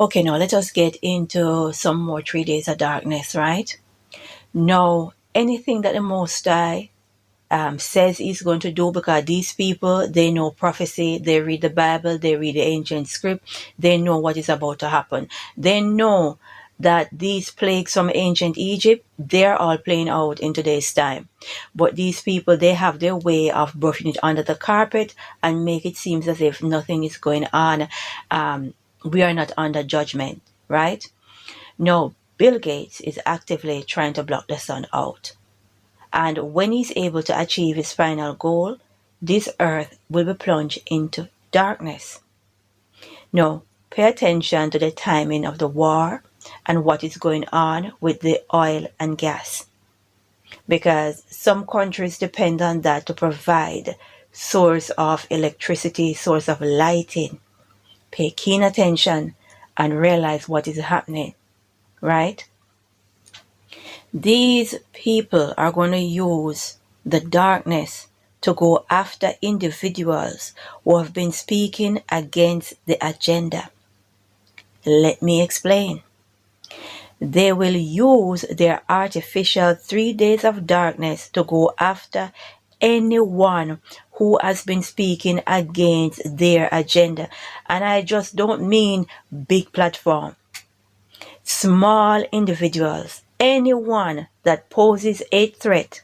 Okay, now let us get into some more 3 days of darkness, right? Now, anything that the Most High says he's going to do, because these people, they know prophecy, they read the Bible, they read the ancient script, they know what is about to happen. They know that these plagues from ancient Egypt, they're all playing out in today's time. But these people, they have their way of brushing it under the carpet and make it seem as if nothing is going on. We are not under judgment, right? No, Bill Gates is actively trying to block the sun out. And when he's able to achieve his final goal, this earth will be plunged into darkness. Now, pay attention to the timing of the war and what is going on with the oil and gas. Because some countries depend on that to provide source of electricity, source of lighting. Pay keen attention and realize what is happening, right? These people are going to use the darkness to go after individuals who have been speaking against the agenda. Let me explain. They will use their artificial 3 days of darkness to go after anyone who has been speaking against their agenda. And I just don't mean big platform. Small individuals, anyone that poses a threat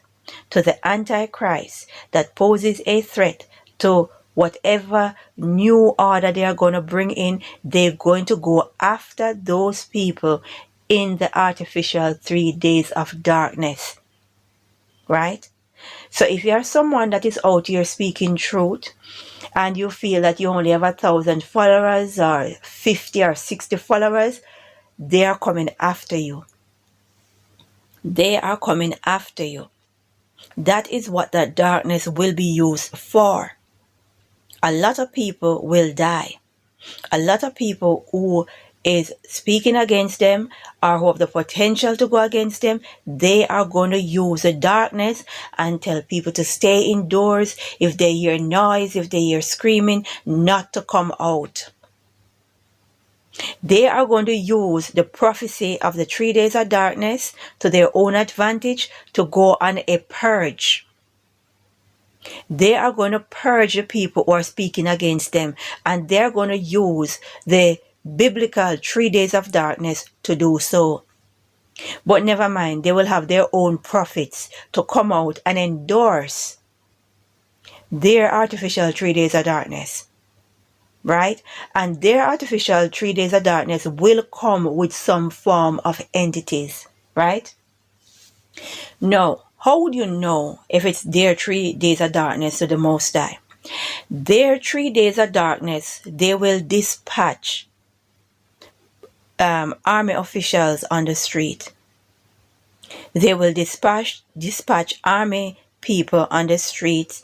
to the Antichrist, that poses a threat to whatever new order they are going to bring in, they're going to go after those people in the artificial 3 days of darkness, right? So if you are someone that is out here speaking truth and you feel that you only have 1,000 followers or 50 or 60 followers, they are coming after you. They are coming after you. That is what that darkness will be used for. A lot of people will die. A lot of people who is speaking against them or who have the potential to go against them, they are going to use the darkness and tell people to stay indoors. If they hear noise, if they hear screaming, not to come out. They are going to use the prophecy of the 3 days of darkness to their own advantage to go on a purge. They are going to purge the people who are speaking against them, and they're going to use the biblical 3 days of darkness to do so. But never mind, they will have their own prophets to come out and endorse their artificial 3 days of darkness. Right? And their artificial 3 days of darkness will come with some form of entities, right? Now, how would you know if it's their 3 days of darkness to the Most High? Their 3 days of darkness, they will dispatch army officials on the street. They will dispatch army people on the streets,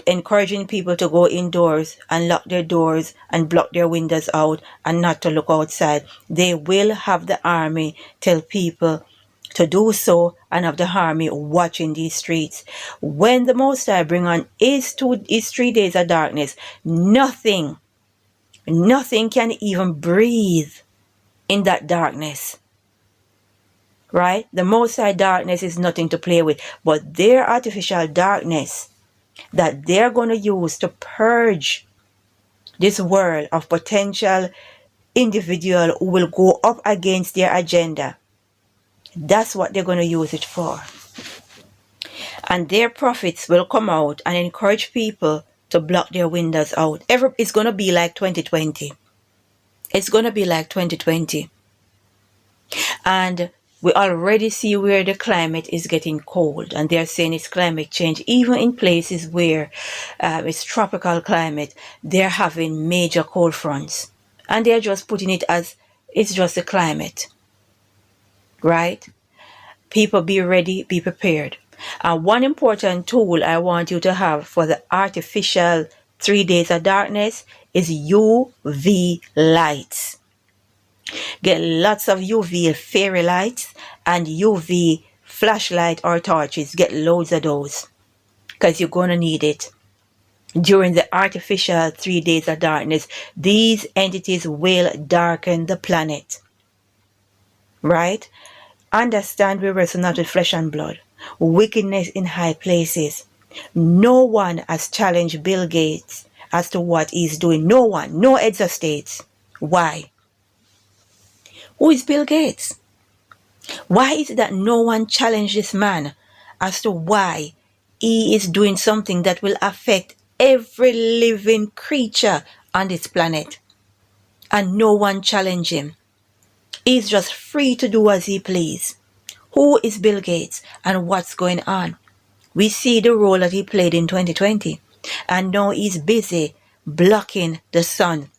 encouraging people to go indoors and lock their doors and block their windows out and not to look outside. They will have the army tell people to do so and have the army watching these streets. When the Most High bring on his 3 days of darkness, nothing can even breathe in that darkness. Right? The Most High darkness is nothing to play with, but their artificial darkness that they're going to use to purge this world of potential individual who will go up against their agenda. That's what they're going to use it for. And their prophets will come out and encourage people to block their windows out. It's going to be like 2020. It's going to be like 2020. And we already see where the climate is getting cold, and they're saying it's climate change. Even in places where it's tropical climate, they're having major cold fronts, and they're just putting it as it's just the climate, right? People, be ready, be prepared. And one important tool I want you to have for the artificial 3 days of darkness is UV lights. Get lots of UV fairy lights and UV flashlight or torches. Get loads of those because you're going to need it. during the artificial 3 days of darkness, these entities will darken the planet. Right? Understand we wrestle not with flesh and blood. Wickedness in high places. No one has challenged Bill Gates as to what he's doing. No one. No heads of states. Why? Who is Bill Gates? Why is it that no one challenged this man as to why he is doing something that will affect every living creature on this planet? And no one challenged him. He's just free to do as he please. Who is Bill Gates and what's going on? We see the role that he played in 2020, and now he's busy blocking the sun,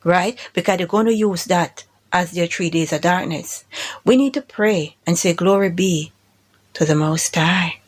right? Because they're going to use that as their 3 days of darkness. We need to pray and say, glory be to the Most High.